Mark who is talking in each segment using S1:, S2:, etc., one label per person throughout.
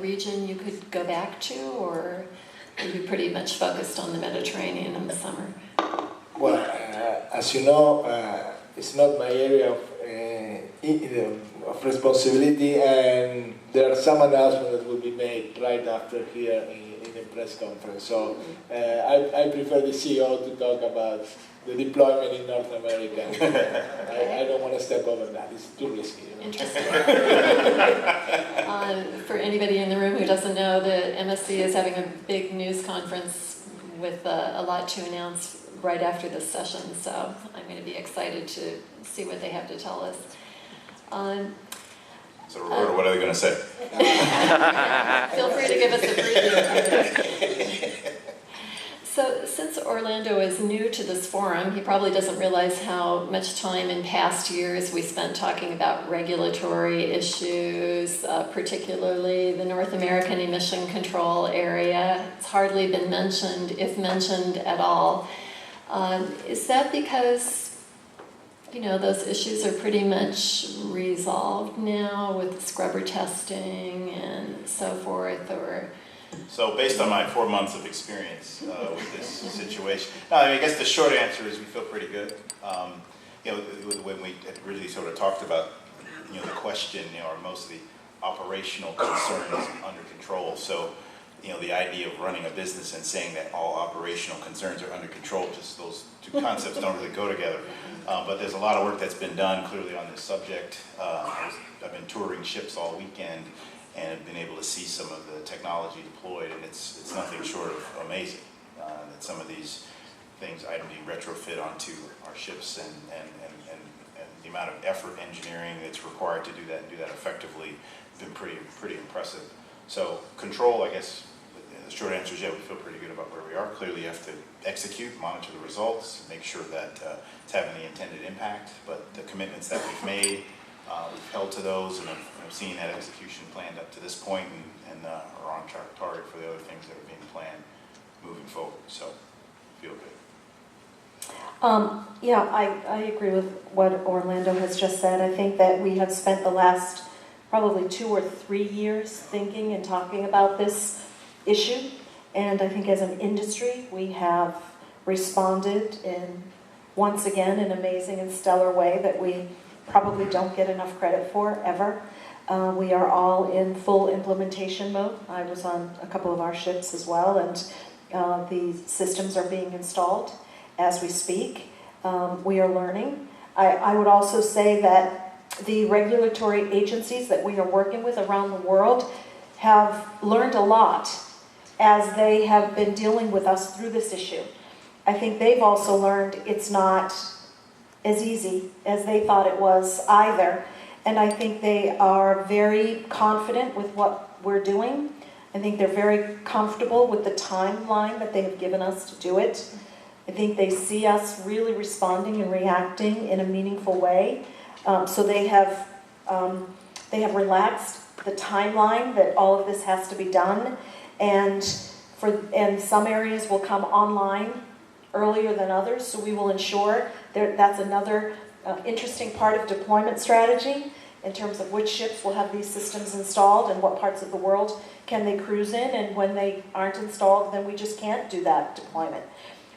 S1: region you could go back to, or are you pretty much focused on the Mediterranean in the summer?
S2: Well, as you know, it's not my area of responsibility, and there are some announcements that will be made right after here in the press conference. So I prefer the CEO to talk about the deployment in North America. I don't want to step over that. It's too risky. You know?
S1: Interesting. For anybody in the room who doesn't know, the MSC is having a big news conference with a lot to announce right after this session, so I'm going to be excited to see what they have to tell us.
S3: So Roberto, what are they going to say?
S1: Feel free to give us a preview. So since Orlando is new to this forum, he probably doesn't realize how much time in past years we spent talking about regulatory issues, particularly the North American emission control area. It's hardly been mentioned, if mentioned at all. Is that because, you know, those issues are pretty much resolved now with scrubber testing and so forth, or?
S3: So based on my 4 months of experience with this situation, no, I mean, I guess the short answer is we feel pretty good. You know, when we had really sort of talked about, you know, the question, you know, are most of the operational concerns under control. So, you know, the idea of running a business and saying that all operational concerns are under control, just those two concepts don't really go together. But there's a lot of work that's been done clearly on this subject. I've been touring ships all weekend and have been able to see some of the technology deployed, and it's nothing short of amazing that some of these things I being retrofit onto our ships, and the amount of effort engineering that's required to do that and do that effectively has been pretty impressive. So control, I guess, the short answer is yeah, we feel pretty good about where we are. Clearly you have to execute, monitor the results, make sure that it's having the intended impact, but the commitments that we've made, we've held to those, and I've seen that execution planned up to this point, and are on target for the other things that are being planned moving forward. So, feel good.
S4: Yeah, I agree with what Orlando has just said. I think that we have spent the last probably 2 or 3 years thinking and talking about this issue, and I think as an industry we have responded once again in an amazing and stellar way that we probably don't get enough credit for ever. We are all in full implementation mode. I was on a couple of our ships as well, and the systems are being installed as we speak. We are learning. I would also say that the regulatory agencies that we are working with around the world have learned a lot as they have been dealing with us through this issue. I think they've also learned it's not as easy as they thought it was either. And I think they are very confident with what we're doing. I think they're very comfortable with the timeline that they have given us to do it. I think they see us really responding and reacting in a meaningful way. So they have relaxed the timeline that all of this has to be done. And some areas will come online earlier than others, so we will ensure that's another interesting part of deployment strategy in terms of which ships will have these systems installed and what parts of the world can they cruise in, and when they aren't installed, then we just can't do that deployment.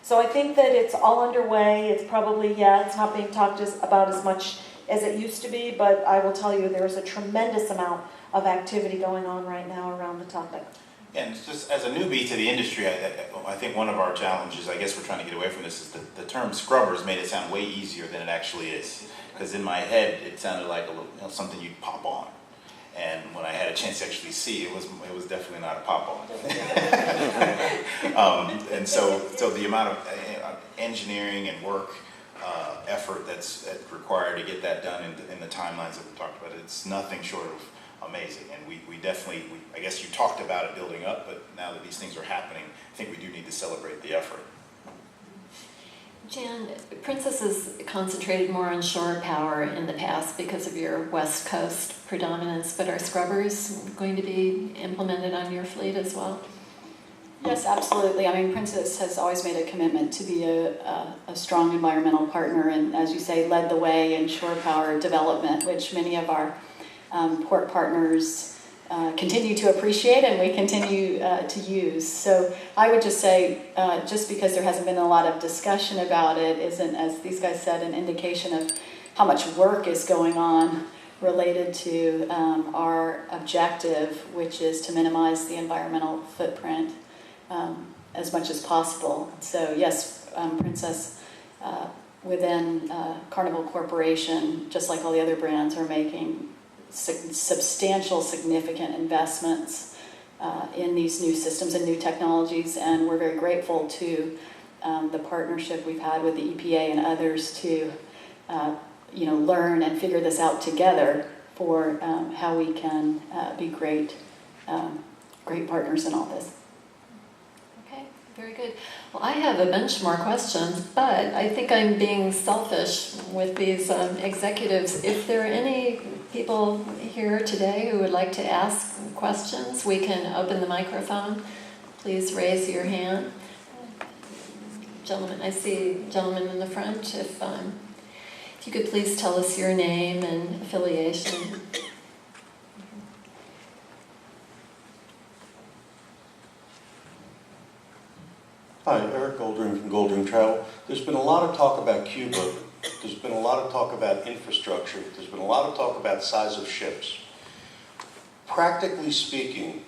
S4: So I think that it's all underway. It's probably, it's not being talked about as much as it used to be, but I will tell you there's a tremendous amount of activity going on right now around the topic.
S3: And just as a newbie to the industry, I think one of our challenges, I guess we're trying to get away from this, is the term scrubbers made it sound way easier than it actually is. Because in my head, it sounded like something you'd pop on. And when I had a chance to actually see, it was definitely not a pop on. And so the amount of engineering and work, effort that's required to get that done in the timelines that we talked about, it's nothing short of amazing. And we definitely, I guess you talked about it building up, but now that these things are happening, I think we do need to celebrate the effort.
S1: Jan, Princess has concentrated more on shore power in the past because of your West Coast predominance, but are scrubbers going to be implemented on your fleet as well?
S5: Yes, absolutely. I mean, Princess has always made a commitment to be a strong environmental partner, and as you say, led the way in shore power development, which many of our port partners continue to appreciate and we continue to use. So I would just say, just because there hasn't been a lot of discussion about it isn't, as these guys said, an indication of how much work is going on related to our objective, which is to minimize the environmental footprint as much as possible. So yes, Princess, within Carnival Corporation, just like all the other brands, are making substantial, significant investments in these new systems and new technologies, and we're very grateful to the partnership we've had with the EPA and others to learn and figure this out together for how we can be great partners in all this.
S1: Okay, very good. Well, I have a bunch more questions, but I think I'm being selfish with these executives. If there are any people here today who would like to ask questions, we can open the microphone. Please raise your hand. Gentlemen, I see a gentleman in the front. If you could please tell us your name and affiliation.
S6: Hi, Eric Goldring from Goldring Travel. There's been a lot of talk about Cuba. There's been a lot of talk about infrastructure. There's been a lot of talk about size of ships. Practically speaking,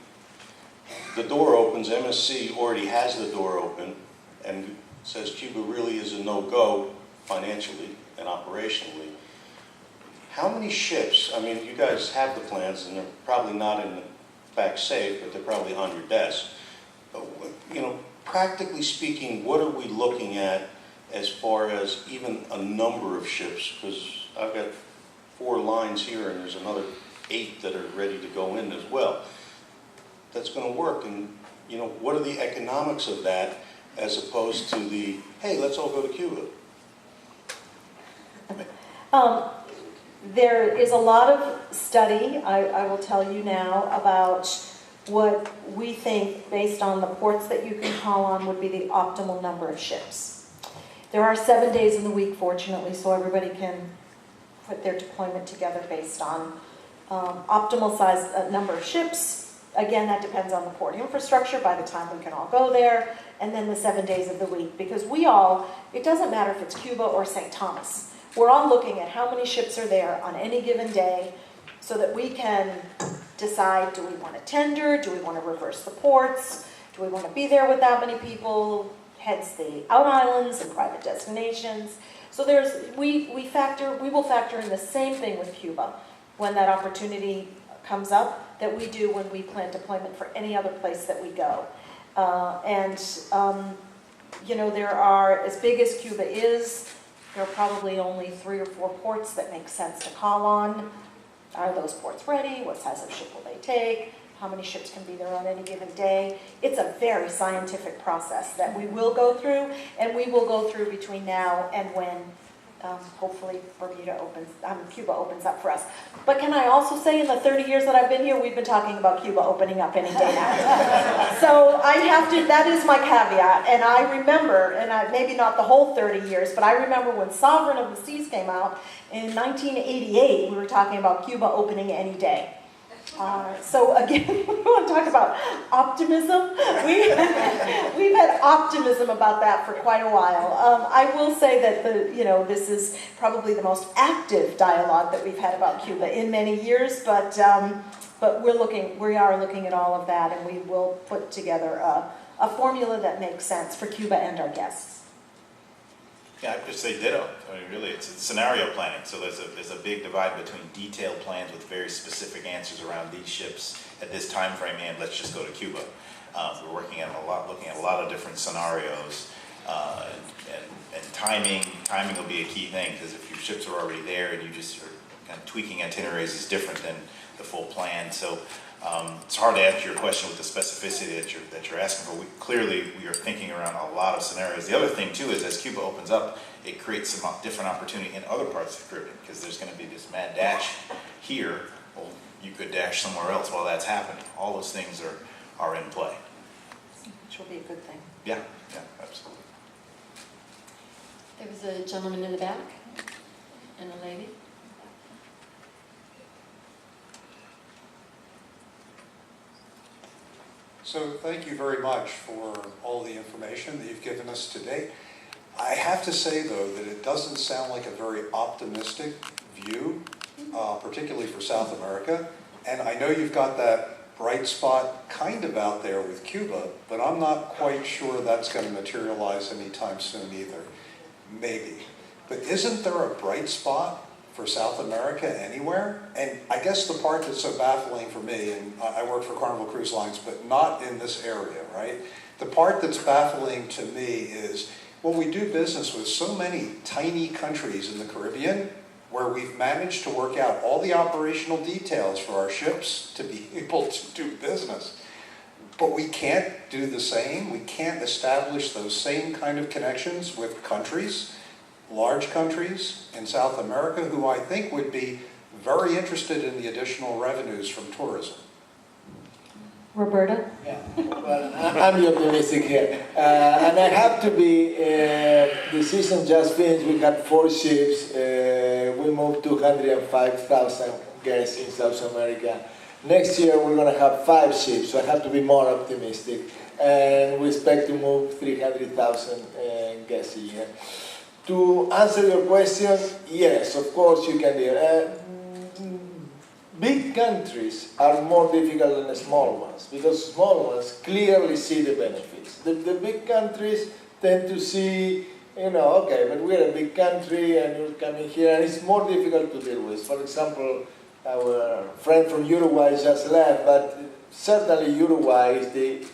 S6: the door opens, MSC already has the door open, and says Cuba really is a no-go financially and operationally. How many ships, I mean, you guys have the plans, and they're probably not in the back safe, but they're probably on your desk. But, practically speaking, what are we looking at as far as even a number of ships? Because I've got 4 lines here, and there's another 8 that are ready to go in as well. That's going to work, and what are the economics of that as opposed to the, hey, let's all go to Cuba?
S4: There is a lot of study, I will tell you now, about what we think, based on the ports that you can call on, would be the optimal number of ships. There are 7 days in the week, fortunately, so everybody can put their deployment together based on optimal size number of ships. Again, that depends on the port infrastructure by the time we can all go there, and then the 7 days of the week. Because it doesn't matter if it's Cuba or St. Thomas. We're all looking at how many ships are there on any given day so that we can decide, do we want to tender, do we want to reverse the ports, do we want to be there with that many people, hence the out islands and private destinations. So we will factor in the same thing with Cuba when that opportunity comes up that we do when we plan deployment for any other place that we go. There are, as big as Cuba is, there are probably only 3 or 4 ports that make sense to call on. Are those ports ready? What size of ship will they take? How many ships can be there on any given day? It's a very scientific process that we will go through, and we will go through between now and when hopefully Cuba opens up for us. But can I also say, in the 30 years that I've been here, we've been talking about Cuba opening up any day now. So that is my caveat. And I remember, maybe not the whole 30 years, but I remember when Sovereign of the Seas came out in 1988, we were talking about Cuba opening any day. So again, we want to talk about optimism. We've had optimism about that for quite a while. I will say that this is probably the most active dialogue that we've had about Cuba in many years. But we are looking at all of that, and we will put together a formula that makes sense for Cuba and our guests.
S3: Yeah, I'd just say ditto. I mean, really, it's scenario planning. So there's a big divide between detailed plans with very specific answers around these ships at this time frame, and let's just go to Cuba. We're looking at a lot of different scenarios, and timing will be a key thing, because if your ships are already there and you just are kind of tweaking itineraries is different than the full plan. So it's hard to answer your question with the specificity that you're asking for. Clearly, we are thinking around a lot of scenarios. The other thing, too, is as Cuba opens up, it creates some different opportunity in other parts of the Caribbean, because there's going to be this mad dash here. Well, you could dash somewhere else while that's happening. All those things are in play.
S4: Which will be a good thing.
S3: Yeah, absolutely.
S1: There was a gentleman in the back and a lady.
S7: So thank you very much for all the information that you've given us today. I have to say, though, that it doesn't sound like a very optimistic view, particularly for South America. And I know you've got that bright spot kind of out there with Cuba, but I'm not quite sure that's going to materialize anytime soon either. Maybe. But isn't there a bright spot for South America anywhere? And I guess the part that's so baffling for me, and I work for Carnival Cruise Lines, but not in this area, right? The part that's baffling to me is, well, we do business with so many tiny countries in the Caribbean where we've managed to work out all the operational details for our ships to be able to do business. But we can't do the same. We can't establish those same kind of connections with countries, large countries in South America, who I think would be very interested in the additional revenues from tourism.
S4: Roberto?
S2: Yeah, well, I'm the optimistic here. And I have to be, the season just finished, we had 4 ships, we moved 205,000 guests in South America. Next year we're going to have 5 ships, so I have to be more optimistic. And we expect to move 300,000 guests a year. To answer your question, yes, of course you can do it. Big countries are more difficult than the small ones, because small ones clearly see the benefits. The big countries tend to see, okay, but we're a big country and you're coming here, and it's more difficult to deal with. For example, our friend from Uruguay just left, but certainly Uruguay is the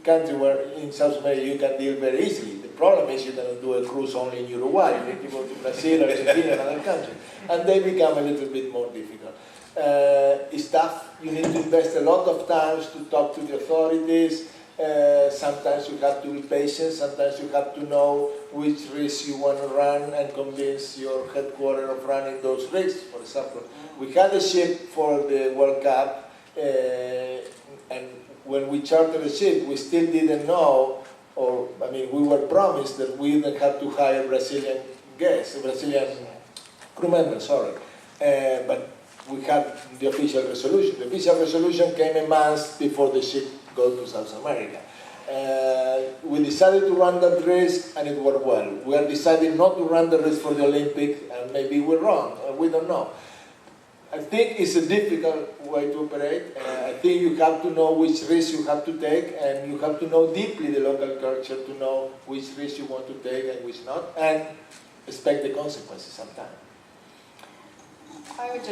S2: country where in South America you can deal very easily. The problem is you cannot do a cruise only in Uruguay. You need to go to Brazil or Argentina, another country. And they become a little bit more difficult. It's tough. You need to invest a lot of time to talk to the authorities. Sometimes you have to be patient. Sometimes you have to know which risks you want to run and convince your headquarters of running those risks. For example, we had a ship for the World Cup, and when we chartered the ship, we still didn't know, we were promised that we didn't have to hire Brazilian crew members, but we had the official resolution. The official resolution came a month before the ship goes to South America. We decided to run that risk, and it worked well. We are deciding not to run the risk for the Olympics, and maybe we're wrong, we don't know. I think it's a difficult way to operate. I think you have to know which risk you have to take, and you have to know deeply the local culture to know which risk you want to take and which not, and expect the consequences sometimes.
S5: I would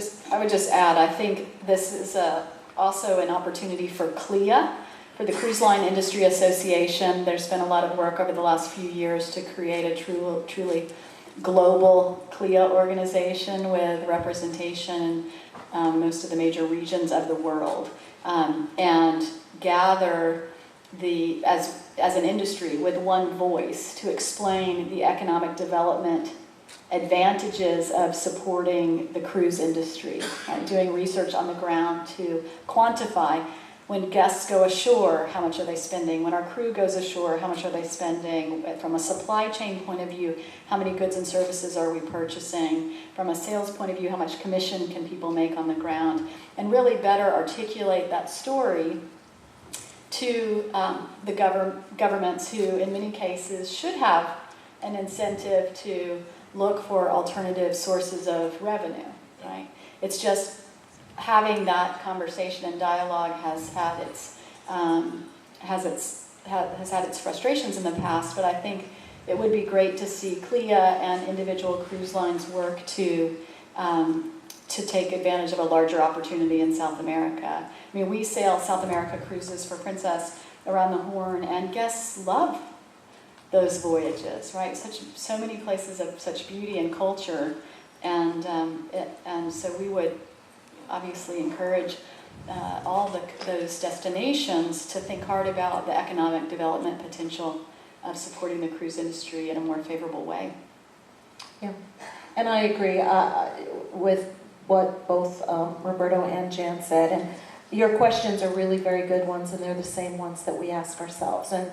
S5: just add, I think this is also an opportunity for CLIA, for the Cruise Line Industry Association. There's been a lot of work over the last few years to create a truly global CLIA organization with representation in most of the major regions of the world, and gather as an industry with one voice to explain the economic development advantages of supporting the cruise industry, right? Doing research on the ground to quantify when guests go ashore, how much are they spending? When our crew goes ashore, how much are they spending? From a supply chain point of view, how many goods and services are we purchasing? From a sales point of view, how much commission can people make on the ground? And really better articulate that story to the governments who, in many cases, should have an incentive to look for alternative sources of revenue, right? It's just having that conversation and dialogue has had its frustrations in the past, but I think it would be great to see CLIA and individual cruise lines work to take advantage of a larger opportunity in South America. I mean, we sail South America cruises for Princess around the Horn, and guests love those voyages, right? So many places of such beauty and culture, and so we would obviously encourage all those destinations to think hard about the economic development potential of supporting the cruise industry in a more favorable way.
S4: Yeah, and I agree with what both Roberto and Jan said, and your questions are really very good ones, and they're the same ones that we ask ourselves. And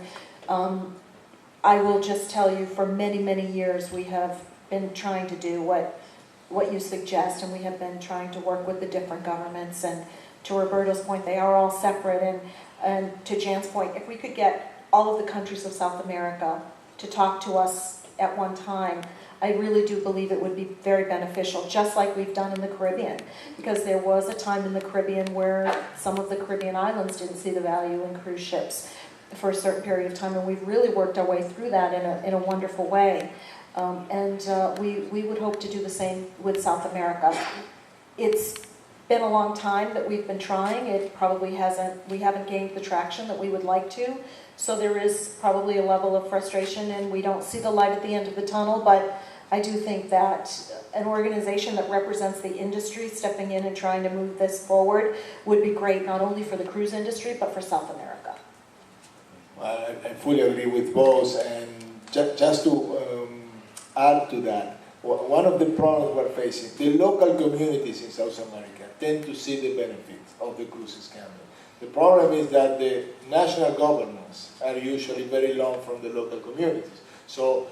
S4: I will just tell you, for many, many years, we have been trying to do what you suggest, and we have been trying to work with the different governments and to Roberto's point, they are all separate, and to Jan's point, if we could get all of the countries of South America to talk to us at one time, I really do believe it would be very beneficial, just like we've done in the Caribbean. Because there was a time in the Caribbean where some of the Caribbean islands didn't see the value in cruise ships for a certain period of time, and we've really worked our way through that in a wonderful way. We would hope to do the same with South America. It's been a long time that we've been trying. It probably we haven't gained the traction that we would like to. So there is probably a level of frustration, and we don't see the light at the end of the tunnel, but I do think that an organization that represents the industry stepping in and trying to move this forward would be great, not only for the cruise industry, but for South America.
S2: Well, I fully agree with both, and just to add to that, one of the problems we're facing, the local communities in South America tend to see the benefits of the cruises coming. The problem is that the national governments are usually very long from the local communities. So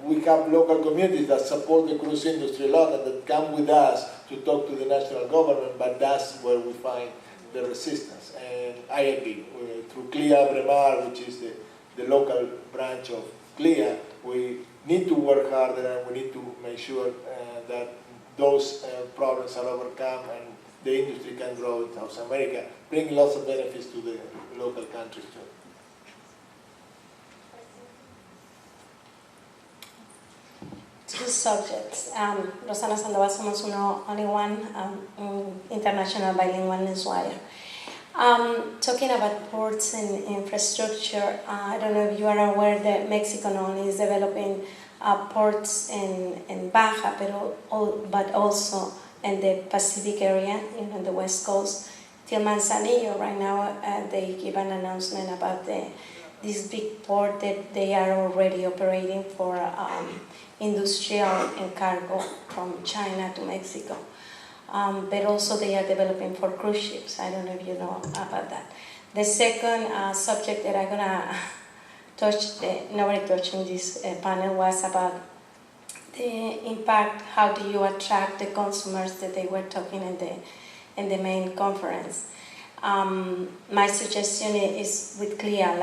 S2: we have local communities that support the cruise industry a lot and that come with us to talk to the national government, but that's where we find the resistance. And I agree. Through CLIA Bremar, which is the local branch of CLIA, we need to work harder, and we need to make sure that those problems are overcome and the industry can grow in South America, bring lots of benefits to the local countries too.
S8: Two subjects. Rosana Sandoval, somos only one international bilingual newswire. Talking about ports and infrastructure, I don't know if you are aware that Mexico not only is developing ports in Baja, but also in the Pacific area, in the West Coast. Till Manzanillo, right now, they give an announcement about this big port that they are already operating for industrial and cargo from China to Mexico. But also they are developing for cruise ships. I don't know if you know about that. The second subject that I'm gonna touch, nobody touched in this panel, was about the impact. How do you attract the consumers that they were talking in the main conference? My suggestion is with CLIA,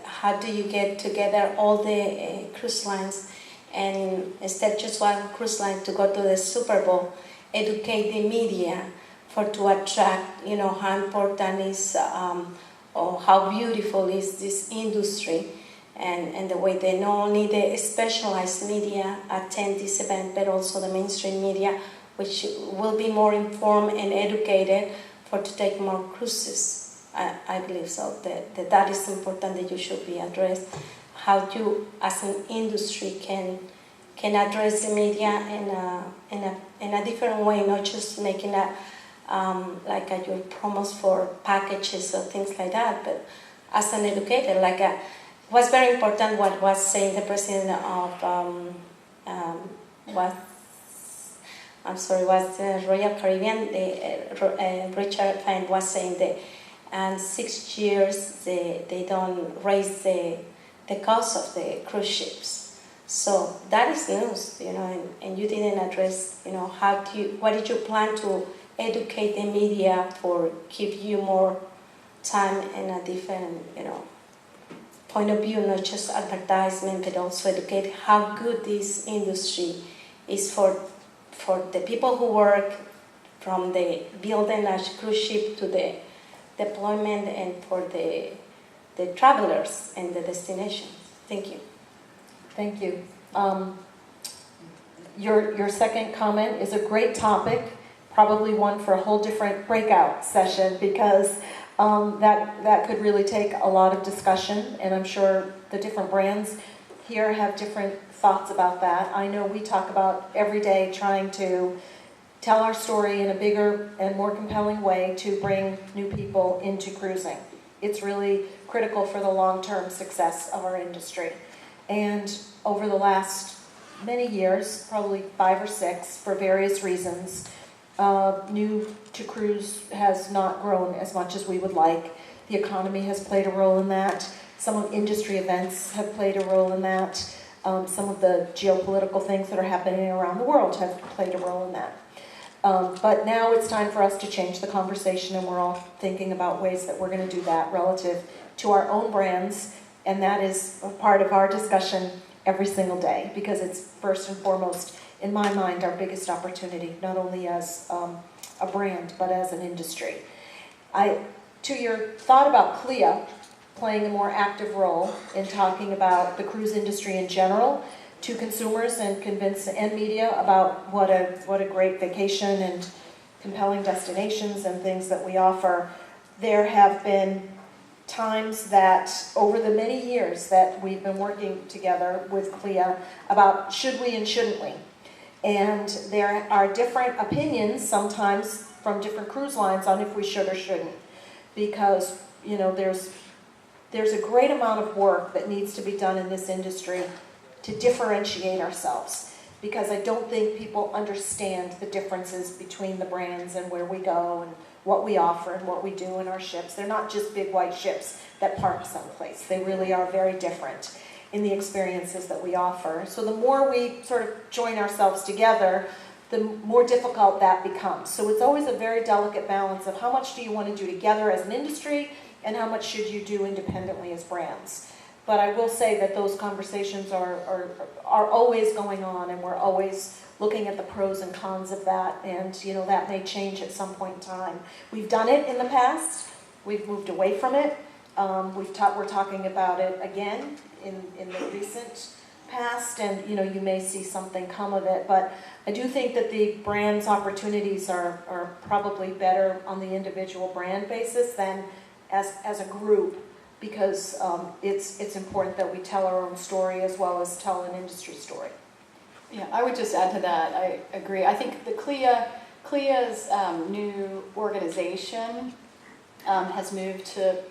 S8: how do you get together all the cruise lines, and instead just one cruise line to go to the Super Bowl, educate the media to attract, how important is or how beautiful is this industry, and the way that not only the specialized media attend this event, but also the mainstream media, which will be more informed and educated to take more cruises. I believe so, that is important, that you should be addressed. How you, as an industry, can address the media in a different way, not just making your promos for packages or things like that, but as an educator, was very important what was saying the president of was the Royal Caribbean, Richard Fine was saying that, and 6 years they don't raise the cost of the cruise ships. So that is news, and you didn't address, what did you plan to educate the media for, give you more time and a different, point of view, not just advertisement, but also educate how good this industry is for the people who work, from the building a cruise ship to the deployment, and for the travelers and the destinations. Thank you.
S4: Thank you. Your second comment is a great topic, probably one for a whole different breakout session, because that could really take a lot of discussion, and I'm sure the different brands here have different thoughts about that. I know we talk about every day trying to tell our story in a bigger and more compelling way to bring new people into cruising. It's really critical for the long-term success of our industry. And over the last many years, probably 5 or 6, for various reasons, new to cruise has not grown as much as we would like. The economy has played a role in that. Some of industry events have played a role in that. Some of the geopolitical things that are happening around the world have played a role in that. But now it's time for us to change the conversation, and we're all thinking about ways that we're going to do that relative to our own brands, and that is a part of our discussion every single day, because it's first and foremost, in my mind, our biggest opportunity, not only as a brand, but as an industry. To your thought about CLIA playing a more active role in talking about the cruise industry in general to consumers and media about what a great vacation and compelling destinations and things that we offer, there have been times that over the many years that we've been working together with CLIA about should we and shouldn't we. And there are different opinions sometimes from different cruise lines on if we should or shouldn't. Because, there's a great amount of work that needs to be done in this industry to differentiate ourselves. Because I don't think people understand the differences between the brands and where we go and what we offer and what we do in our ships. They're not just big white ships that park someplace. They really are very different in the experiences that we offer. So the more we sort of join ourselves together, the more difficult that becomes. So it's always a very delicate balance of how much do you want to do together as an industry and how much should you do independently as brands. But I will say that those conversations are always going on, and we're always looking at the pros and cons of that, and that may change at some point in time. We've done it in the past. We've moved away from it. We're talking about it again in the recent past, and you may see something come of it. But I do think that the brand's opportunities are probably better on the individual brand basis than as a group, because it's important that we tell our own story as well as tell an industry story.
S5: Yeah, I would just add to that. I agree. I think the CLIA's new organization has moved to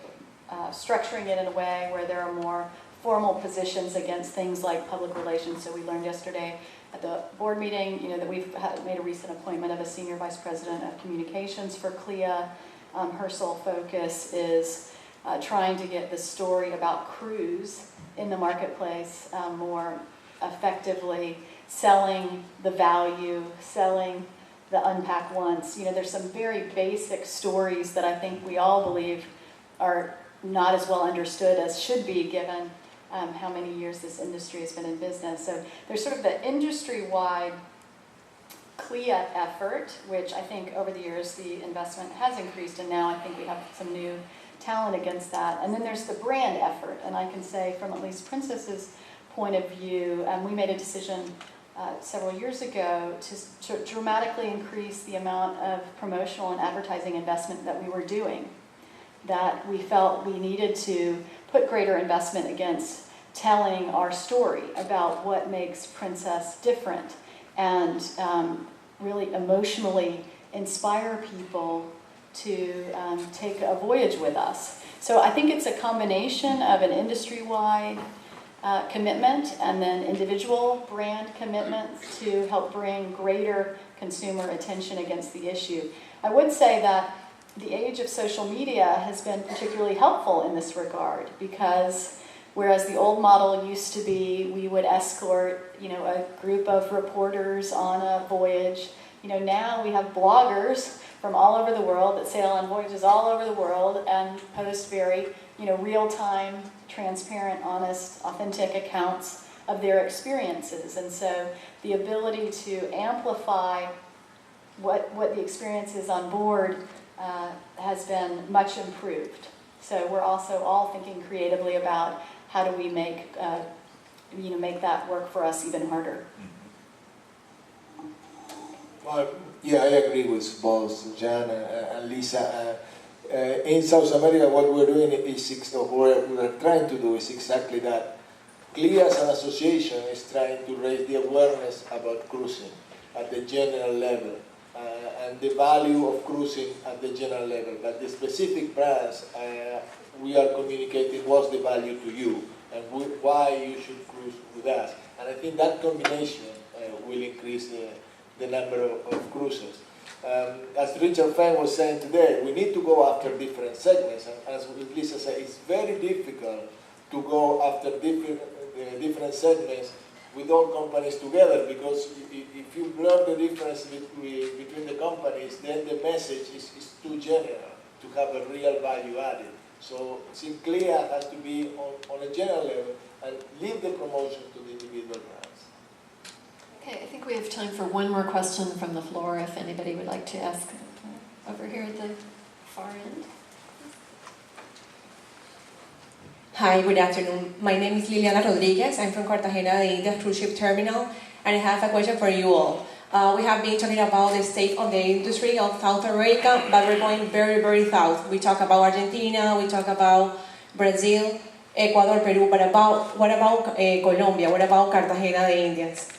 S5: structuring it in a way where there are more formal positions against things like public relations. So we learned yesterday at the board meeting, that we've made a recent appointment of a senior vice president of communications for CLIA. Her sole focus is trying to get the story about cruise in the marketplace more effectively, selling the value, selling the unpack once. There's some very basic stories that I think we all believe are not as well understood as should be, given how many years this industry has been in business. So there's sort of the industry-wide CLIA effort, which I think over the years the investment has increased, and now I think we have some new talent against that. And then there's the brand effort, and I can say from at least Princess's point of view, we made a decision several years ago to dramatically increase the amount of promotional and advertising investment that we were doing. That we felt we needed to put greater investment against telling our story about what makes Princess different, and really emotionally inspire people to take a voyage with us. So I think it's a combination of an industry-wide commitment and then individual brand commitments to help bring greater consumer attention against the issue. I would say that the age of social media has been particularly helpful in this regard, because whereas the old model used to be we would escort, a group of reporters on a voyage, now we have bloggers from all over the world that sail on voyages all over the world and post very, real-time, transparent, honest, authentic accounts of their experiences. And so the ability to amplify what the experience is on board has been much improved. So we're also all thinking creatively about how do we make that work for us even harder.
S2: Well, yeah, I agree with both Jan and Lisa. In South America, what we're doing is, what we're trying to do is exactly that. CLIA as an association is trying to raise the awareness about cruising at the general level. And the value of cruising at the general level. But the specific brands, we are communicating what's the value to you and why you should cruise with us. And I think that combination will increase the number of cruises. As Richard Fenn was saying today, we need to go after different segments. And as Lisa said, it's very difficult to go after different segments with all companies together, because if you blur the difference between the companies, then the message is too general to have a real value added. So Sinclair has to be on a general level and leave the promotion to the individual brands.
S1: Okay, I think we have time for one more question from the floor, if anybody would like to ask over here at the far end.
S9: Hi, good afternoon. My name is Liliana Rodriguez. I'm from Cartagena de Indias Cruise Ship Terminal, and I have a question for you all. We have been talking about the state of the industry of South America, but we're going very, very south. We talk about Argentina, we talk about Brazil, Ecuador, Peru, but what about Colombia? What about Cartagena de Indias?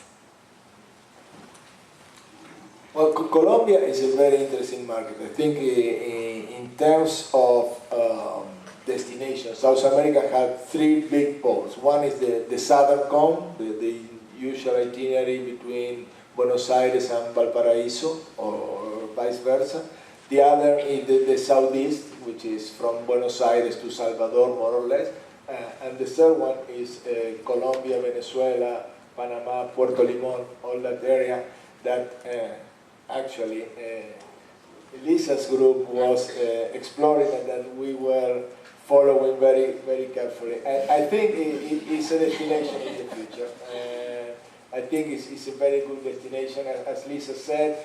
S2: Well, Colombia is a very interesting market. I think in terms of destinations, South America has three big poles. One is the southern cone, the usual itinerary between Buenos Aires and Valparaiso, or vice versa. The other is the southeast, which is from Buenos Aires to Salvador, more or less. And the third one is Colombia, Venezuela, Panama, Puerto Limón, all that area that actually Lisa's group was exploring and that we were following very, very carefully. I think it's a destination in the future. I think it's a very good destination. As Lisa said,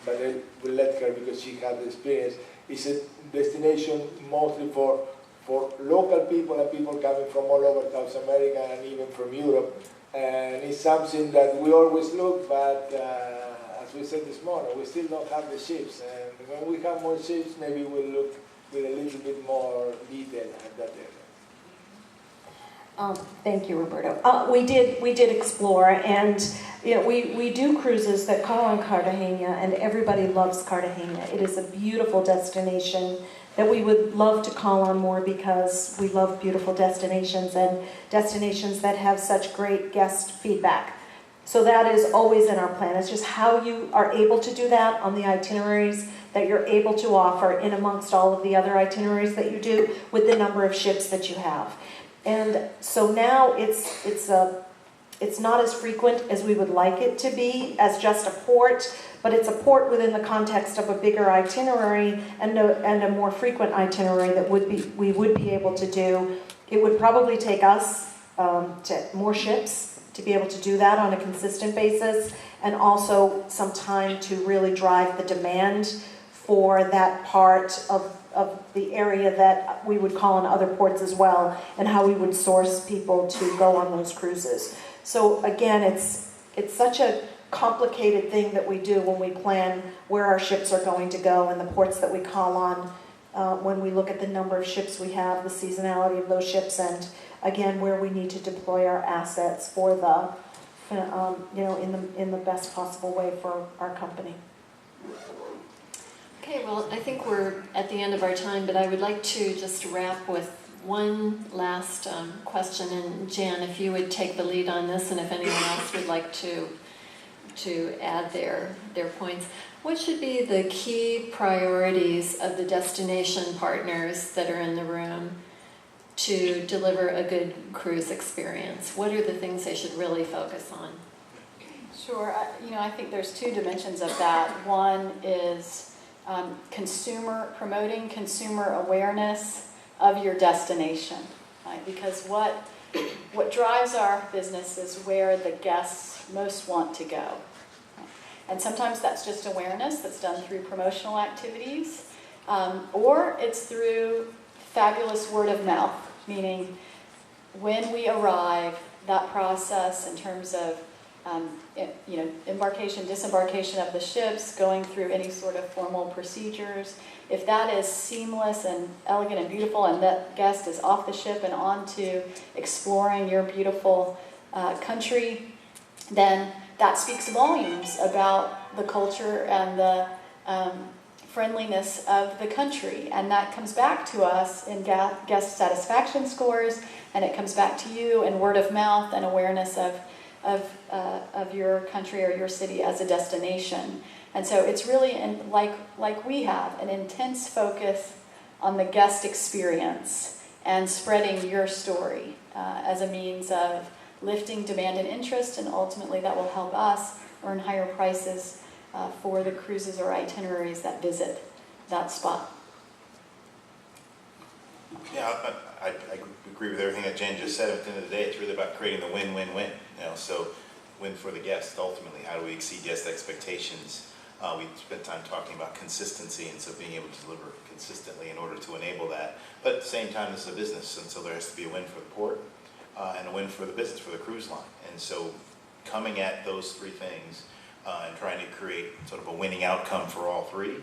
S2: but I will let her because she has the experience. It's a destination mostly for local people and people coming from all over South America and even from Europe. And it's something that we always look, but as we said this morning, we still don't have the ships. And when we have more ships, maybe we'll look with a little bit more detail at that area.
S4: Thank you, Roberto. We did explore, and we do cruises that call on Cartagena, and everybody loves Cartagena. It is a beautiful destination that we would love to call on more because we love beautiful destinations and destinations that have such great guest feedback. So that is always in our plan. It's just how you are able to do that on the itineraries that you're able to offer in amongst all of the other itineraries that you do with the number of ships that you have. And so now it's not as frequent as we would like it to be as just a port, but it's a port within the context of a bigger itinerary and a more frequent itinerary that we would be able to do. It would probably take us to more ships to be able to do that on a consistent basis, and also some time to really drive the demand for that part of the area that we would call on other ports as well, and how we would source people to go on those cruises. So again, it's such a complicated thing that we do when we plan where our ships are going to go and the ports that we call on, when we look at the number of ships we have, the seasonality of those ships, and again, where we need to deploy our assets for the, in the best possible way for our company.
S1: Okay, well, I think we're at the end of our time, but I would like to just wrap with one last question. And Jan, if you would take the lead on this, and if anyone else would like to add their points. What should be the key priorities of the destination partners that are in the room to deliver a good cruise experience? What are the things they should really focus on?
S5: Sure. I think there's two dimensions of that. One is promoting consumer awareness of your destination, right? Because what drives our business is where the guests most want to go. And sometimes that's just awareness that's done through promotional activities, or it's through fabulous word of mouth, meaning when we arrive, that process in terms of embarkation, disembarkation of the ships, going through any sort of formal procedures, if that is seamless and elegant and beautiful, and that guest is off the ship and on to exploring your beautiful country, then that speaks volumes about the culture and the friendliness of the country. And that comes back to us in guest satisfaction scores, and it comes back to you in word of mouth and awareness of your country or your city as a destination. And so it's really, like we have, an intense focus on the guest experience and spreading your story as a means of lifting demand and interest, and ultimately that will help us earn higher prices for the cruises or itineraries that visit that spot.
S3: Yeah, I agree with everything that Jen just said. At the end of the day, it's really about creating the win-win-win. So win for the guest. Ultimately, how do we exceed guest expectations? We spent time talking about consistency, and so being able to deliver consistently in order to enable that. But at the same time, this is a business, and so there has to be a win for the port and a win for the business, for the cruise line. And so coming at those three things and trying to create sort of a winning outcome for all three,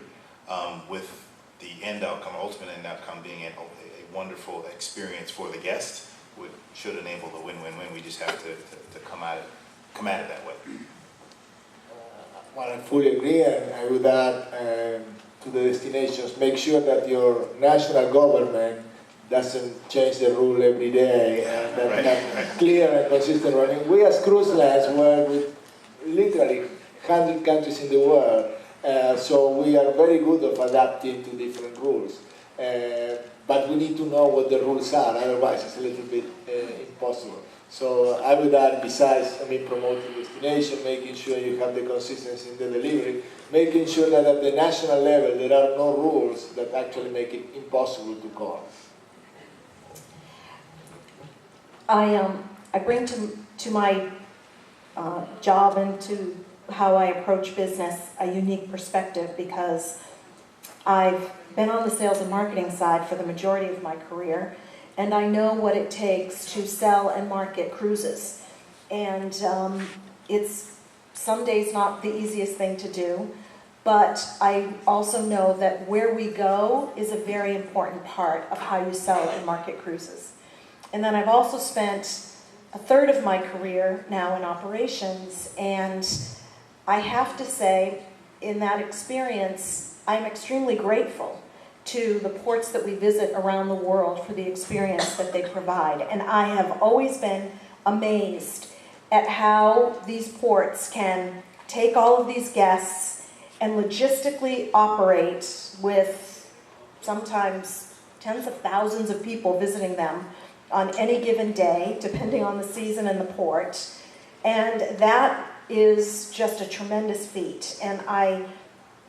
S3: with the end outcome, ultimate end outcome being a wonderful experience for the guest, should enable the win-win-win. We just have to come at it that way.
S2: Well, I fully agree, and I would add to the destinations, make sure that your national government doesn't change the rule every day, and that
S3: Right,
S2: have clear and consistent running. We as cruise lines work with literally 100 countries in the world, so we are very good at adapting to different rules. But we need to know what the rules are, otherwise it's a little bit impossible. So I would add, besides promoting destination, making sure you have the consistency in the delivery, making sure that at the national level there are no rules that actually make it impossible to call.
S4: I bring to my job and to how I approach business a unique perspective, because I've been on the sales and marketing side for the majority of my career, and I know what it takes to sell and market cruises. And it's some days not the easiest thing to do, but I also know that where we go is a very important part of how you sell and market cruises. And then I've also spent a third of my career now in operations, and I have to say, in that experience, I'm extremely grateful to the ports that we visit around the world for the experience that they provide. And I have always been amazed at how these ports can take all of these guests and logistically operate with sometimes tens of thousands of people visiting them on any given day, depending on the season and the port. And that is just a tremendous feat. And I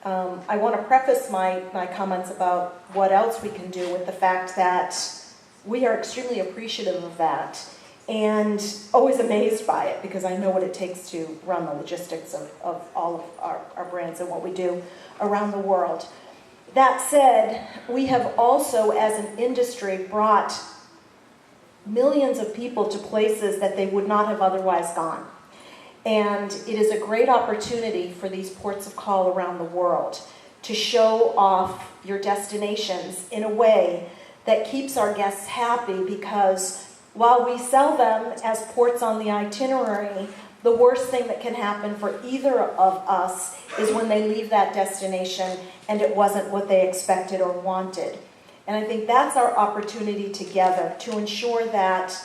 S4: want to preface my comments about what else we can do with the fact that we are extremely appreciative of that and always amazed by it, because I know what it takes to run the logistics of all of our brands and what we do around the world. That said, we have also, as an industry, brought millions of people to places that they would not have otherwise gone. And it is a great opportunity for these ports of call around the world to show off your destinations in a way that keeps our guests happy, because while we sell them as ports on the itinerary, the worst thing that can happen for either of us is when they leave that destination and it wasn't what they expected or wanted. And I think that's our opportunity together to ensure that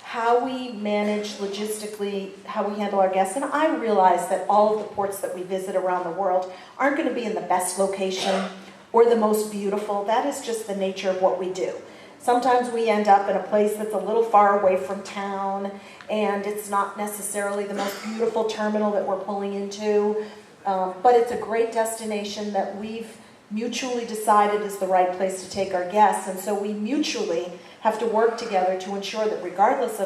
S4: how we manage logistically, how we handle our guests. And I realize that all of the ports that we visit around the world aren't going to be in the best location or the most beautiful. That is just the nature of what we do. Sometimes we end up in a place that's a little far away from town, and it's not necessarily the most beautiful terminal that we're pulling into, but it's a great destination that we've mutually decided is the right place to take our guests. And so we mutually have to work together to ensure that regardless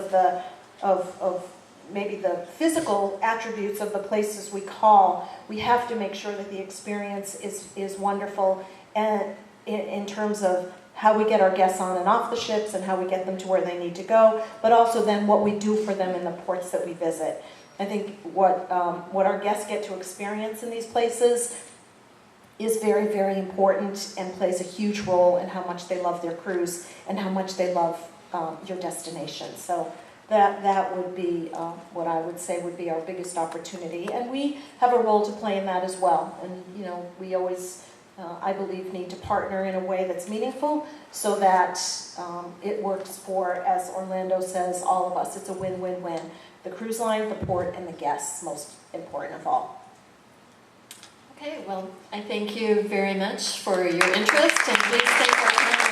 S4: of maybe the physical attributes of the places we call, we have to make sure that the experience is wonderful, and in terms of how we get our guests on and off the ships and how we get them to where they need to go, but also then what we do for them in the ports that we visit. I think what our guests get to experience in these places is very, very important and plays a huge role in how much they love their cruise and how much they love your destination. So that would be what I would say would be our biggest opportunity. And we have a role to play in that as well. And, we always, I believe, need to partner in a way that's meaningful so that it works for, as Orlando says, all of us. It's a win-win-win. The cruise line, the port, and the guests, most important of all.
S1: Okay, well, I thank you very much for your interest, and please thank our panel.